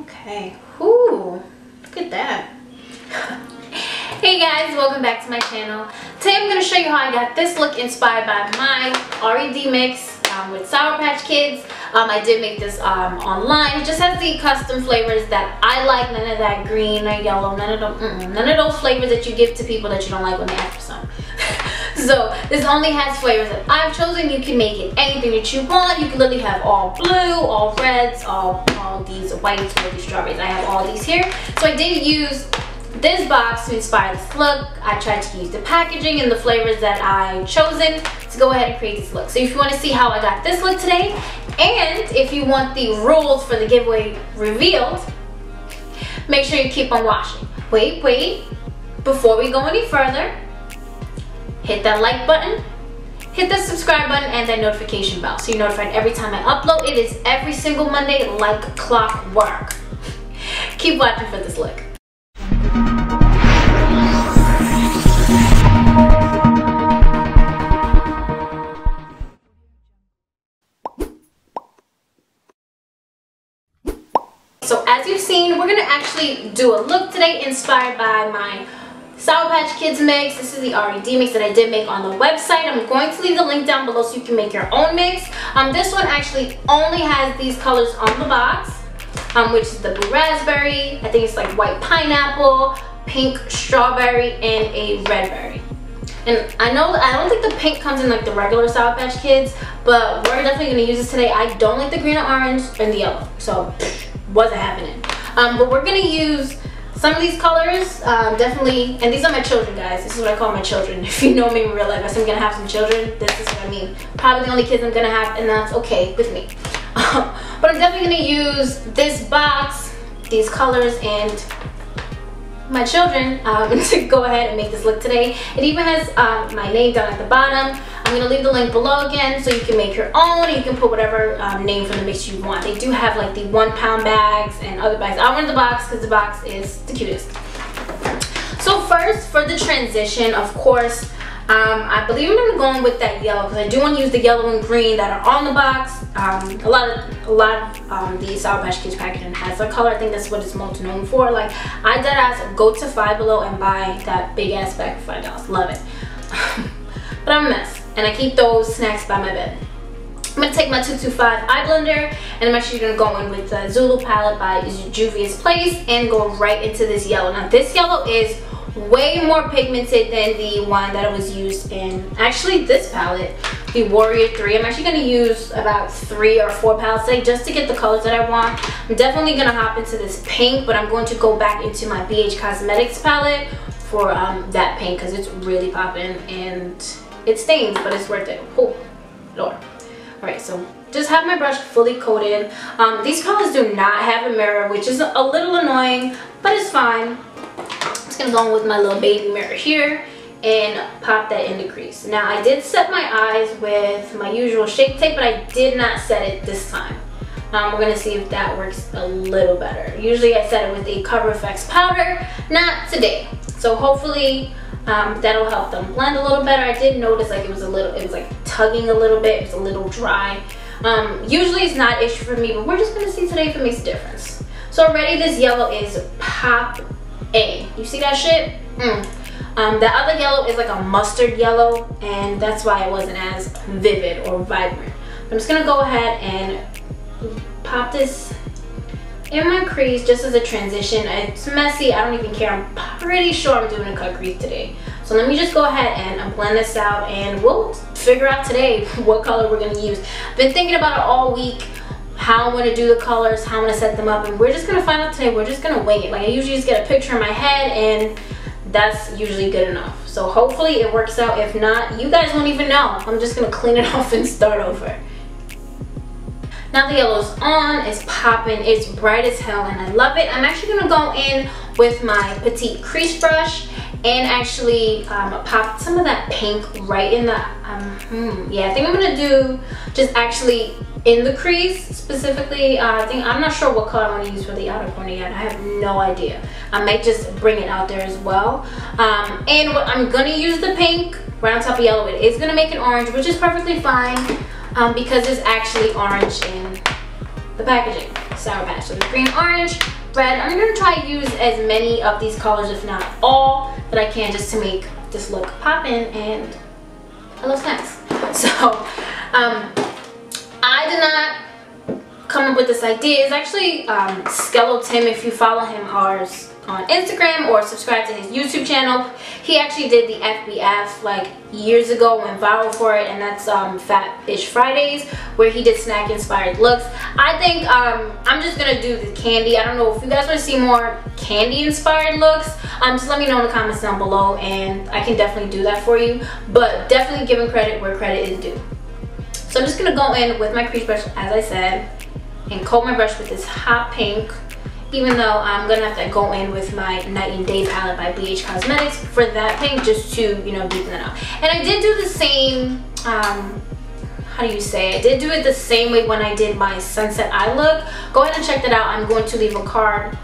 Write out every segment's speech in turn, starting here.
Okay. Ooh, look at that. Hey guys, welcome back to my channel. Today I'm going to show you how I got this look inspired by my ARiiE mix with Sour Patch Kids. I did make this online. It just has the custom flavors that I like. None of that green or yellow. None of those flavors that you give to people that you don't like when they ask for some. So this only has flavors that I've chosen. You can make it anything that you want. You can literally have all blue, all reds, all these whites, or these strawberries. I have all these here. So I did use this box to inspire this look. I tried to use the packaging and the flavors that I've chosen to go ahead and create this look. So if you want to see how I got this look today, and if you want the rules for the giveaway revealed, make sure you keep on watching. Wait, before we go any further, hit that like button, hit the subscribe button, and that notification bell so you're notified every time I upload. It is every single Monday like clockwork. Keep watching for this look. So as you've seen, we're gonna actually do a look today inspired by my Sour Patch Kids mix. This is the ARiiE mix that I did make on the website. I'm going to leave the link down below so you can make your own mix. This one actually only has these colors on the box, which is the blue raspberry, I think it's like white pineapple, pink strawberry, and a red berry. And I don't think the pink comes in like the regular Sour Patch Kids, but we're definitely gonna use this today. I don't like the green or orange and the yellow, so wasn't happening. But we're gonna use some of these colors, definitely, and these are my children, guys. This is what I call my children. If you know me in real life, I say I'm gonna have some children. This is what I mean. Probably the only kids I'm gonna have, and that's okay with me. But I'm definitely gonna use this box, these colors, and my children to go ahead and make this look today. It even has my name down at the bottom. I'm going to leave the link below again so you can make your own. You can put whatever name for the mix you want. They do have like the 1 pound bags and other bags. I wanted the box because the box is the cutest. So first, for the transition, of course, I believe I'm going to go in with that yellow because I do want to use the yellow and green that are on the box. A lot of the Sour Patch Kids packaging has that color. I think that's what it's most known for. Like, I deadass go to Five Below and buy that big ass bag for $5. Love it. But I'm a mess, and I keep those snacks by my bed. I'm going to take my 225 eye blender, and I'm actually going to go in with the Zulu palette by Juvia's Place and go right into this yellow. Now this yellow is way more pigmented than the one that was used in actually this palette, the Warrior 3. I'm actually going to use about 3 or 4 palettes today just to get the colors that I want. I'm definitely going to hop into this pink, but I'm going to go back into my BH Cosmetics palette for that pink because it's really popping and it stains, but it's worth it. Oh Lord. Alright, so just have my brush fully coated. These colors do not have a mirror, which is a little annoying, but it's fine. Gonna go in with my little baby mirror here and pop that in the crease. Now I did set my eyes with my usual Shape Tape, but I did not set it this time. We're gonna see if that works a little better. Usually I set it with a Cover FX powder, not today. So hopefully that'll help them blend a little better. I did notice like it was like tugging a little bit. It was a little dry. Usually it's not an issue for me, but we're just gonna see today if it makes a difference. So already this yellow is pop A. You see that shit? The other yellow is like a mustard yellow, and that's why it wasn't as vivid or vibrant. I'm just gonna go ahead and pop this in my crease just as a transition. It's messy, I don't even care. I'm pretty sure I'm doing a cut crease today. So let me just go ahead and blend this out, and we'll figure out today what color we're gonna use. I've been thinking about it all week, how I'm going to do the colors, how I'm going to set them up, and we're just going to find out today. We're just going to wing it. Like, I usually just get a picture in my head, and that's usually good enough. So hopefully it works out. If not, you guys won't even know. I'm just going to clean it off and start over. Now the yellow's on, it's popping, it's bright as hell, and I love it. I'm actually going to go in with my petite crease brush and actually pop some of that pink right in the, yeah, I think I'm going to do just actually in the crease specifically. I'm not sure what color I want to use for the outer corner yet. I have no idea. I might just bring it out there as well. And what I'm going to use the pink right on top of yellow. It is going to make it orange, which is perfectly fine because it's actually orange in the packaging. Sour Patch. So there's green, orange, red. I'm gonna try to use as many of these colors, if not all, that I can, just to make this look poppin' and it looks nice. So I did not come up with this idea. It's actually Skelotim, if you follow him on Instagram or subscribe to his YouTube channel. He actually did the FBF like years ago, went viral for it, and that's Fat-ish Fridays, where he did snack inspired looks. I think I'm just gonna do the candy. I don't know if you guys want to see more candy inspired looks. Just let me know in the comments down below and I can definitely do that for you, but definitely giving credit where credit is due. So I'm just gonna go in with my crease brush, as I said, and coat my brush with this hot pink, even though I'm gonna have to go in with my Night and Day palette by BH Cosmetics for that pink, just to, you know, deepen it out. And I did do the same, how do you say, I did do it the same way when I did my Sunset Eye look. Go ahead and check that out. I'm going to leave a card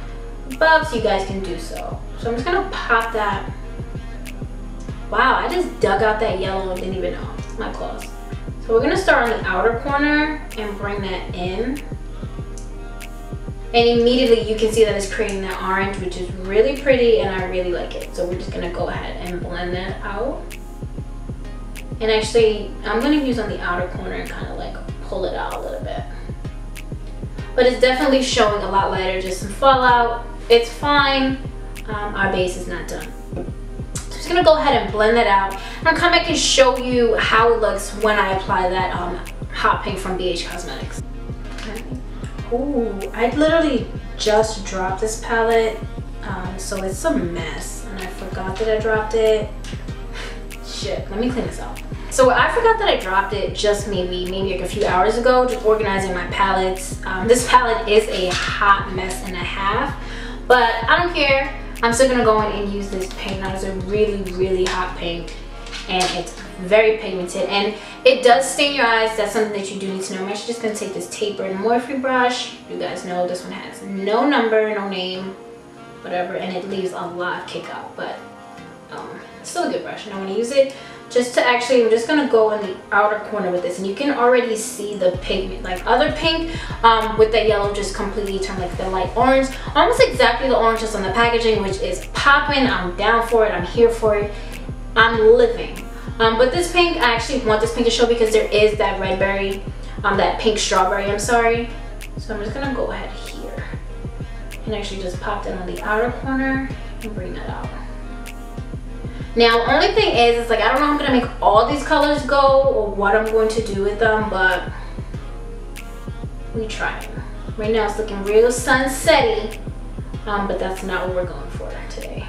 above so you guys can do so. So I'm just gonna pop that. Wow, I just dug out that yellow and didn't even know. It's my claws. So we're gonna start on the outer corner and bring that in. And immediately you can see that it's creating that orange, which is really pretty and I really like it. So we're just gonna go ahead and blend that out. And actually, I'm gonna use on the outer corner and kind of like pull it out a little bit. But it's definitely showing a lot lighter, just some fallout. It's fine. Our base is not done. So I'm just gonna go ahead and blend that out. And I'll come back and show you how it looks when I apply that hot pink from BH Cosmetics. Ooh, I literally just dropped this palette, so it's a mess, and I forgot that I dropped it. Shit, let me clean this out. So I forgot that I dropped it just maybe like a few hours ago, just organizing my palettes. This palette is a hot mess and a half, but I don't care. I'm still gonna go in and use this pink. Now it's a really hot pink, and it's very pigmented and it does stain your eyes. That's something that you do need to know. I'm actually just gonna take this tapered Morphe brush. You guys know this one has no number, no name, whatever, and it leaves a lot of kick out, but it's still a good brush and I want to use it just to actually, I'm just gonna go in the outer corner with this, and you can already see the pigment. Like other pink with the yellow just completely turned like the light orange, almost exactly the orange that's on the packaging, which is popping. I'm down for it, I'm here for it, I'm living. But this pink, I actually want this pink to show because there is that red berry, that pink strawberry, I'm sorry. So I'm just gonna go ahead here and actually just pop that on the outer corner and bring that out. Now, the only thing is, it's like, I don't know how I'm gonna make all these colors go or what I'm going to do with them, but we try. Right now it's looking real sunsetty, but that's not what we're going for today.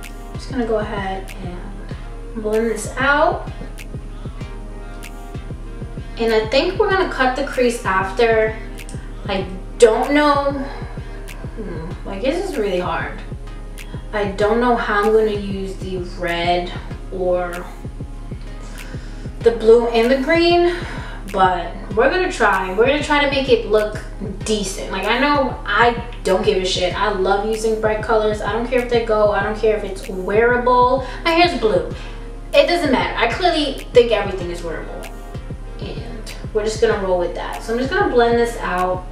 I'm just gonna go ahead and blend this out, and I think we're gonna cut the crease after. I don't know, like this is really hard. I don't know how I'm gonna use the red or the blue and the green, but we're gonna try. We're gonna try to make it look decent. Like, I know I don't give a shit. I love using bright colors. I don't care if they go. I don't care if it's wearable. My hair's blue. It doesn't matter. I clearly think everything is wearable, and we're just gonna roll with that. So I'm just gonna blend this out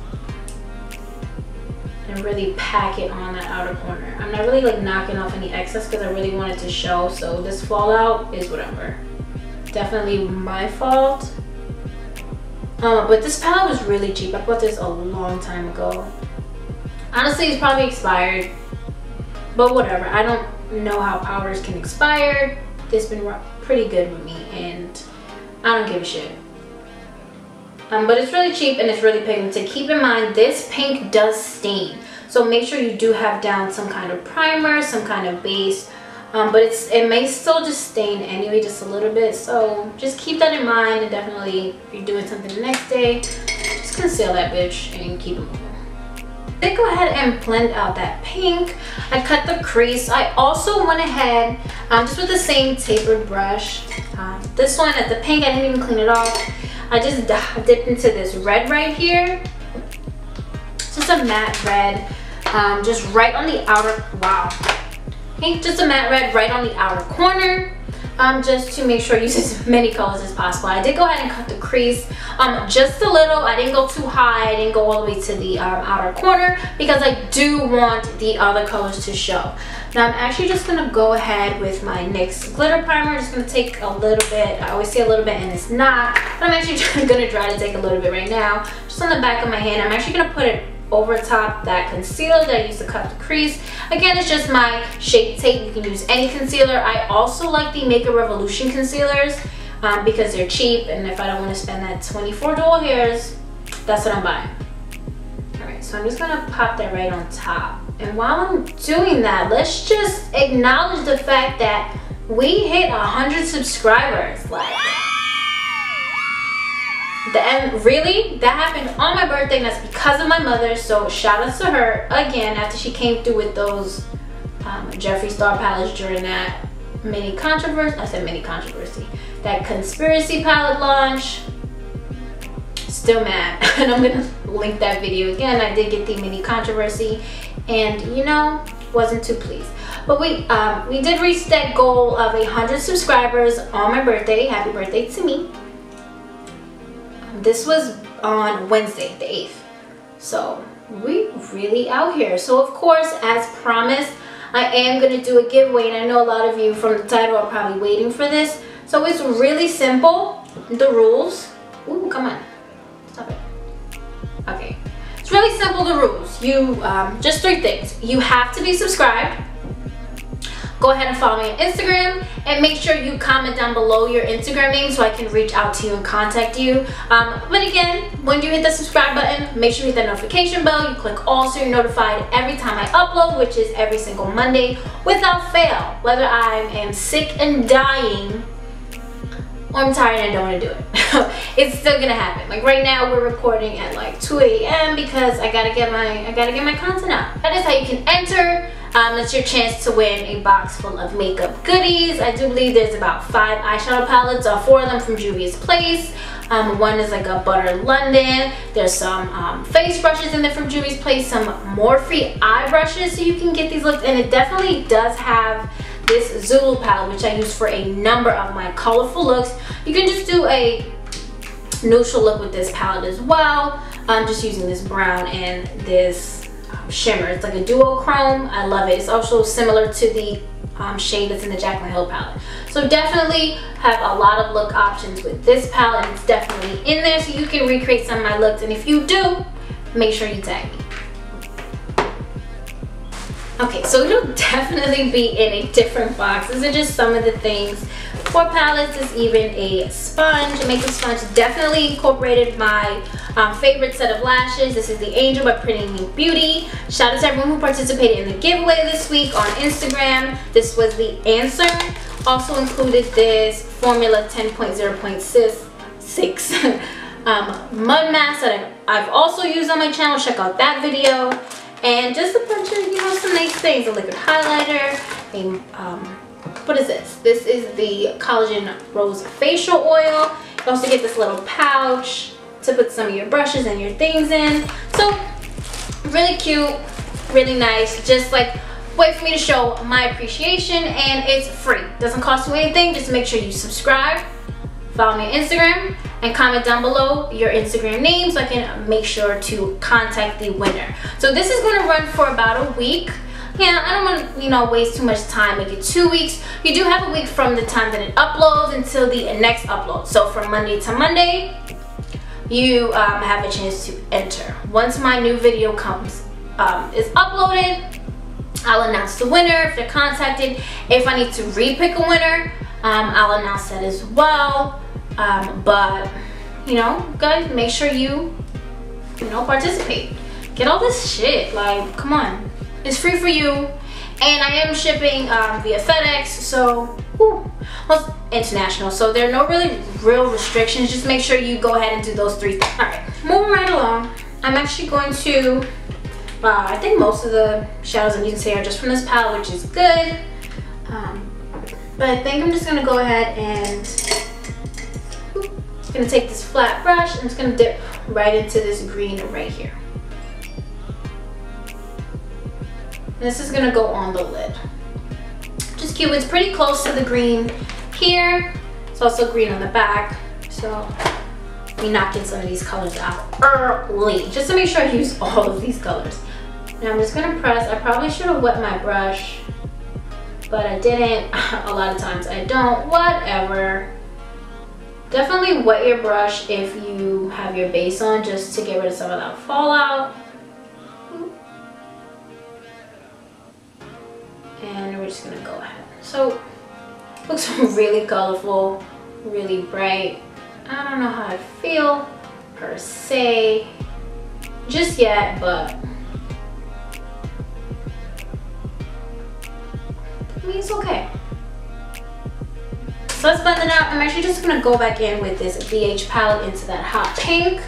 and really pack it on that outer corner. I'm not really like knocking off any excess because I really want it to show, so this fallout is whatever. Definitely my fault. But this palette was really cheap. I bought this a long time ago. Honestly, it's probably expired, but whatever. I don't know how powders can expire. This has been pretty good with me, and I don't give a shit. But it's really cheap and it's really pigmented. Keep in mind, this pink does stain, so make sure you do have down some kind of primer, some kind of base. But it may still just stain anyway, just a little bit. So just keep that in mind, and definitely if you're doing something the next day, just conceal that bitch and keep it moving. Then go ahead and blend out that pink. I cut the crease. I also went ahead just with the same tapered brush. This one at the pink, I didn't even clean it off. I just dipped into this red right here. It's just a matte red, just right on the outer, wow. Okay, just a matte red right on the outer corner. just to make sure I use as many colors as possible. I did go ahead and cut the crease just a little. I didn't go too high. I didn't go all the way to the outer corner because I do want the other colors to show. Now I'm actually just going to go ahead with my NYX glitter primer. Just going to take a little bit. I always say a little bit and it's not, but I'm actually going to try to take a little bit right now, just on the back of my hand. I'm actually going to put it over top that concealer that I used to cut the crease. Again, it's just my Shape Tape. You can use any concealer. I also like the Make a Revolution concealers because they're cheap, and if I don't want to spend that 24 dual hairs, that's what I'm buying. Alright, so I'm just gonna pop that right on top. And while I'm doing that, let's just acknowledge the fact that we hit 100 subscribers. Like, and really, that happened on my birthday, and that's because of my mother. So shout out to her again after she came through with those Jeffree Star palettes during that mini controversy. I said mini controversy. That conspiracy palette launch. Still mad, and I'm gonna link that video again. I did get the mini controversy, and you know, wasn't too pleased. But we did reach that goal of 100 subscribers on my birthday. Happy birthday to me. This was on Wednesday, the 8th. So we really out here. So of course, as promised, I am going to do a giveaway, and I know a lot of you from the title are probably waiting for this. So it's really simple. The rules. Ooh, come on. Stop it. Okay. It's really simple, the rules. You, just 3 things. You have to be subscribed. Go ahead and follow me on Instagram, and make sure you comment down below your Instagram name so I can reach out to you and contact you. But again, when you hit the subscribe button, make sure you hit that notification bell. You click all so you're notified every time I upload, which is every single Monday without fail. Whether I am sick and dying or I'm tired and I don't want to do it. It's still gonna happen. Like right now, we're recording at like 2 a.m. because I gotta get my content out. That is how you can enter. It's your chance to win a box full of makeup goodies. I do believe there's about 5 eyeshadow palettes, 4 of them from Juvia's Place. One is like a Butter London. There's some face brushes in there from Juvia's Place, some Morphe eye brushes, so you can get these looks. And it definitely does have this Zulu palette, which I use for a number of my colorful looks. You can just do a neutral look with this palette as well. I'm just using this brown and this shimmer. It's like a duochrome. I love it. It's also similar to the shade that's in the Jaclyn Hill palette. So definitely have a lot of look options with this palette, and it's definitely in there so you can recreate some of my looks. And if you do, make sure you tag me. Okay, so it'll definitely be in a different box. These are just some of the things. 4 palettes, there's even a sponge, a makeup sponge. Definitely incorporated my favorite set of lashes. This is the Angel by Pretty Me Beauty. Shout out to everyone who participated in the giveaway this week on Instagram. This was the answer. Also included this Formula 10.0.6 mud mask that I've also used on my channel. Check out that video. And just a bunch of, you know, some nice things. A liquid highlighter, what is this? This is the Collagen Rose Facial Oil. You also get this little pouch to put some of your brushes and your things in. So, really cute, really nice. Just like, way for me to show my appreciation, and it's free. Doesn't cost you anything. Just make sure you subscribe, follow me on Instagram, and comment down below your Instagram name so I can make sure to contact the winner. So this is going to run for about a week. Yeah, I don't want to, you know, waste too much time. Make it 2 weeks. You do have a week from the time that it uploads until the next upload. So from Monday to Monday, you have a chance to enter. Once my new video is uploaded, I'll announce the winner if they're contacted. If I need to re-pick a winner, I'll announce that as well. But you know, guys, make sure you know, participate. Get all this shit, like, come on. It's free for you, and I am shipping via FedEx, so well, it's international, so there are no real restrictions. Just make sure you go ahead and do those 3 things. All right, moving right along. I'm actually going to, I think most of the shadows I'm using today are just from this palette, which is good. But I think I'm just gonna go ahead and I'm gonna take this flat brush and I'm just gonna dip right into this green right here. This is gonna go on the lid. Just cute. It's pretty close to the green here. It's also green on the back. So let me knock in some of these colors out early, just to make sure I use all of these colors. Now I'm just gonna press. I probably should have wet my brush, but I didn't. A lot of times I don't, whatever. Definitely wet your brush if you have your base on, just to get rid of some of that fallout. And we're just gonna go ahead. So, looks really colorful, really bright. I don't know how I feel per se just yet, but I mean, it's okay. So let's blend it out. I'm actually just gonna go back in with this BH palette into that hot pink.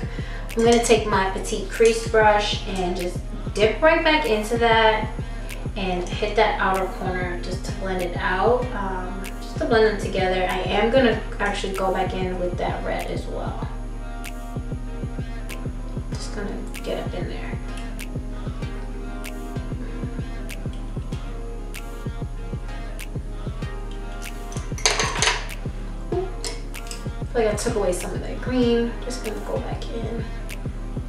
I'm gonna take my petite crease brush and just dip right back into that and hit that outer corner just to blend it out, just to blend them together. I am gonna actually go back in with that red as well. Just gonna get up in there. I feel like I took away some of that green. Just gonna go back in.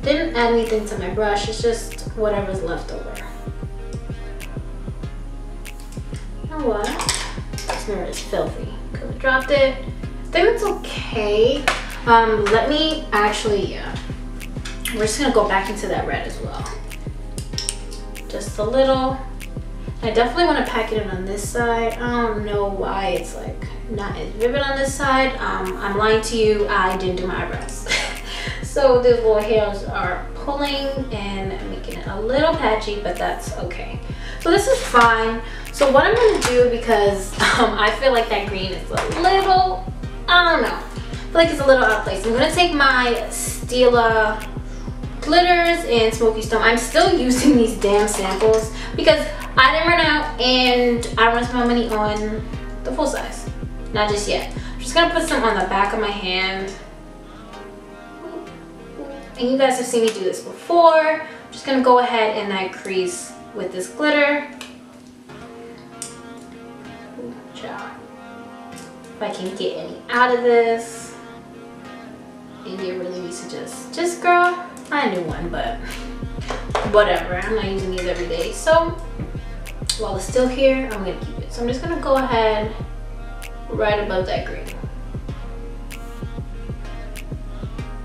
Didn't add anything to my brush, it's just whatever's left over. You know what? This mirror is filthy because I dropped it. I think it's okay. Let me actually, we're just gonna go back into that red as well. Just a little. I definitely want to pack it in on this side. I don't know why it's like not as vivid on this side. I'm lying to you, I didn't do my eyebrows. So these little hairs are pulling and making it a little patchy, but that's okay. So this is fine. So what I'm gonna do, because I feel like that green is a little, I don't know, I feel like it's a little out of place. I'm gonna take my Stila glitters and Smoky Stone. I'm still using these damn samples because I didn't run out and I don't want to spend my money on the full size. Not just yet. I'm just gonna put some on the back of my hand. And you guys have seen me do this before. I'm just gonna go ahead in that crease with this glitter. If I can get any out of this. Maybe it really needs to just girl, I knew one, but whatever. I'm not using these every day. So while it's still here, I'm gonna keep it. So I'm just gonna go ahead right above that green.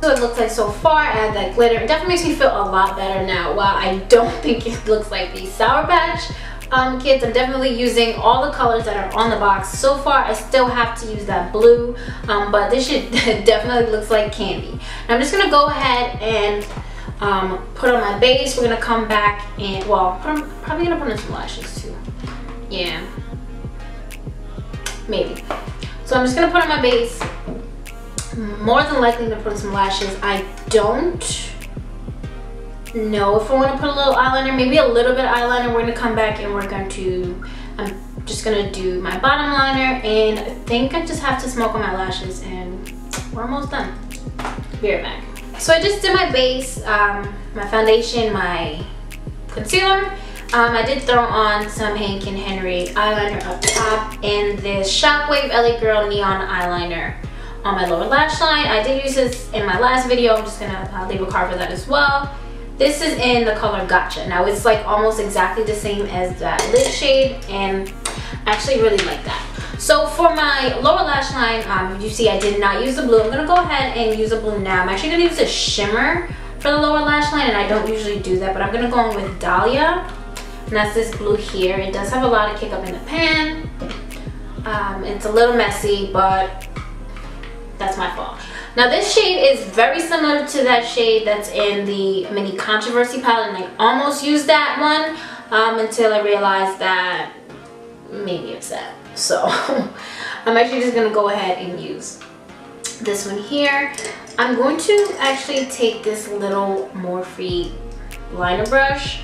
So it looks like so far, add that glitter. It definitely makes me feel a lot better now. While I don't think it looks like the Sour Patch Kids, I'm definitely using all the colors that are on the box. So far, I still have to use that blue, but this shit definitely looks like candy. And I'm just gonna go ahead and put on my base. We're gonna come back and, well, probably gonna put on some lashes too. Yeah, maybe. So I'm just gonna put on my base. More than likely I'm gonna put on some lashes. I don't know if I want to put a little eyeliner, maybe a little bit of eyeliner. We're gonna come back and we're going to, I'm just gonna do my bottom liner, and I think I just have to smoke on my lashes and we're almost done. Be right back. So I just did my base, my foundation, my concealer. I did throw on some Hank & Henry eyeliner up top and this Shockwave LA Girl Neon eyeliner on my lower lash line. I did use this in my last video. I'm just gonna leave a card for that as well. This is in the color Gotcha. Now it's like almost exactly the same as that lid shade, and I actually really like that. So for my lower lash line, you see I did not use the blue. I'm gonna go ahead and use the blue now. I'm actually gonna use a shimmer for the lower lash line, and I don't usually do that, but I'm gonna go in with Dahlia, and that's this blue here. It does have a lot of kick up in the pan. It's a little messy, but that's my fault. Now this shade is very similar to that shade that's in the Mini Controversy palette, and I almost used that one until I realized that maybe it's that. So I'm actually just gonna go ahead and use this one here. I'm going to actually take this little Morphe liner brush.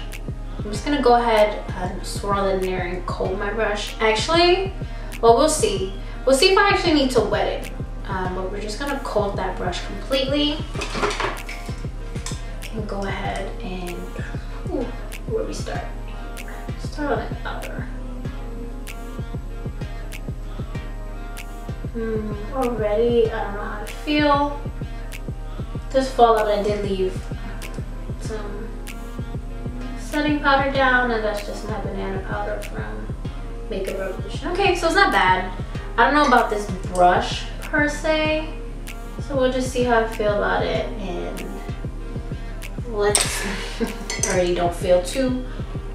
I'm just gonna go ahead and swirl it in there and coat my brush. Actually, well, we'll see. We'll see if I actually need to wet it. But we're just gonna coat that brush completely and go ahead and, ooh, where we start? Start on the outer. Already, I don't know how I feel. This fallout, I did leave some setting powder down, and that's just my banana powder from Makeup Revolution. Okay, so it's not bad. I don't know about this brush per se, so we'll just see how I feel about it. And let's, I already don't feel too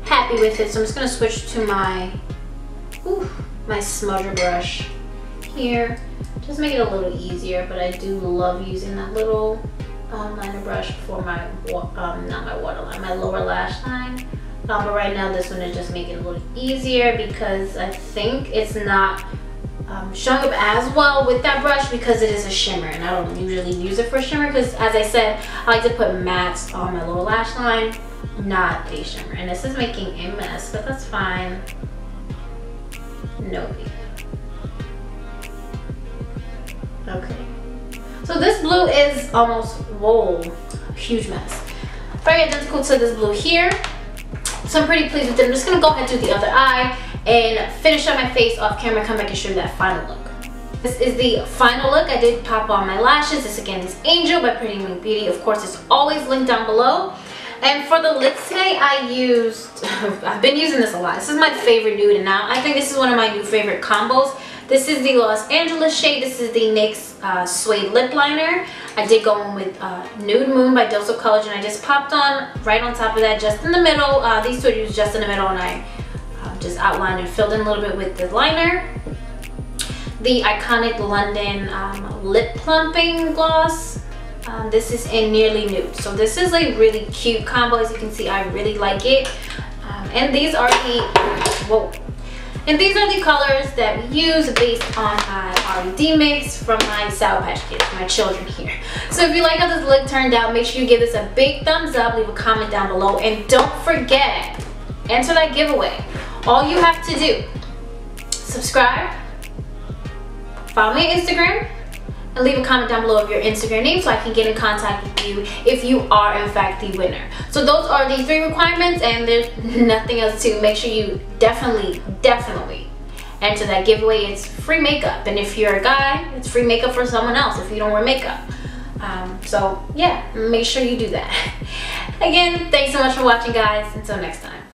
happy with it, so I'm just gonna switch to my my smudger brush here. Just make it a little easier, but I do love using that little liner brush for my not my waterline, my lower lash line. But right now this one is just making it a little easier because I think it's not showing up as well with that brush because it is a shimmer, and I don't usually use it for shimmer because, as I said, I like to put mattes on my lower lash line, not a shimmer. And this is making a mess, but that's fine. No big. Okay. So this blue is almost, whoa, huge mess. Very identical to this blue here. So I'm pretty pleased with it. I'm just gonna go ahead and do the other eye and finish up my face off camera, come back and show you that final look. This is the final look. I did pop on my lashes. This again is Angel by Pretty Wing Beauty. Of course, it's always linked down below. And for the lips today, I used, I've been using this a lot. This is my favorite nude, and now I think this is one of my new favorite combos. This is the Los Angeles shade. This is the NYX Suede Lip Liner. I did go in with Nude Moon by Dose of Collagen. I just popped on right on top of that, just in the middle. These two are used just in the middle, and I just outlined and filled in a little bit with the liner. The iconic London Lip Plumping Gloss. This is in Nearly Nude. So this is a really cute combo. As you can see, I really like it. And these are the, and these are the colors that we use based on my ARiiE mix from my Sour Patch Kids, my children here. So if you like how this look turned out, make sure you give this a big thumbs up, leave a comment down below, and don't forget, enter that giveaway. All you have to do, subscribe, follow me on Instagram, and leave a comment down below of your Instagram name so I can get in contact with you if you are in fact the winner. So those are the 3 requirements, and there's nothing else to. Make sure you definitely enter that giveaway. It's free makeup, and if you're a guy, it's free makeup for someone else if you don't wear makeup. So yeah, make sure you do that. Again, thanks so much for watching, guys. Until next time.